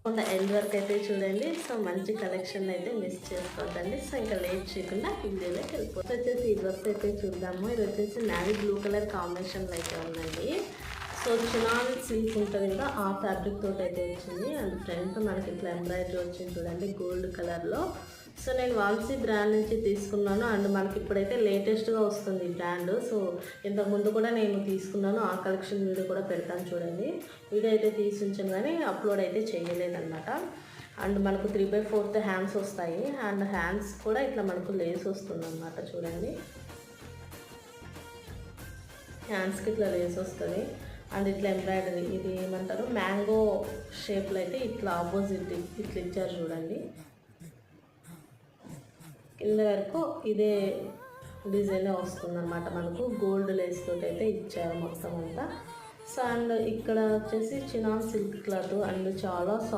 ఉన్న ఎండ్ వరకు అయితే చూడండి. సో మంచి కలెక్షన్ అయితే మిస్ చేసుకోవద్దండి. సో ఇంకా లేట్ చేయకుండా వీడియోలోకి వెళ్ళిపోతుంది. వచ్చేసి ఈ డ్రెస్ అయితే చూద్దాము. ఇది వచ్చేసి నావీ బ్లూ కలర్ కాంబినేషన్లో అయితే ఉందండి. సో చినాన్ సిల్క్ ఉంటుంది కదా, ఆ ఫ్యాబ్రిక్ తోటి అయితే వచ్చింది. అండ్ ఫ్రంట్ మనకి ఇట్లా ఎంబ్రాయిడరీ వచ్చింది చూడండి గోల్డ్ కలర్లో. సో నేను వాన్సీ బ్రాండ్ నుంచి తీసుకున్నాను. అండ్ మనకి ఇప్పుడైతే లేటెస్ట్గా వస్తుంది ఈ బ్రాండ్. సో ఇంతకుముందు కూడా నేను తీసుకున్నాను. ఆ కలెక్షన్ వీడియో కూడా పెడతాను చూడండి. వీడియో అయితే తీసి ఉంచాను కానీ అప్లోడ్ అయితే చేయలేదన్నమాట. అండ్ మనకు 3/4 హ్యాండ్స్ వస్తాయి. అండ్ హ్యాండ్స్ కూడా ఇట్లా మనకు లేస్ వస్తుంది అన్నమాట చూడండి. హ్యాండ్స్కి ఇట్లా లేస్ వస్తుంది. అండ్ ఇట్లా ఎంబ్రాయిడరీ, ఇది ఏమంటారు మ్యాంగో షేప్లో అయితే ఇట్లా ఆపోజిట్ ఇట్లా ఇచ్చారు చూడండి. కింద వరకు ఇదే డిజైన్ వస్తుందన్నమాట. మనకు గోల్డ్ లేస్ తోటి అయితే ఇచ్చారు మొత్తం అంతా. సో అండ్ ఇక్కడ వచ్చేసి చినాన్ సిల్క్ క్లాత్ అండ్ చాలా సాఫ్ట్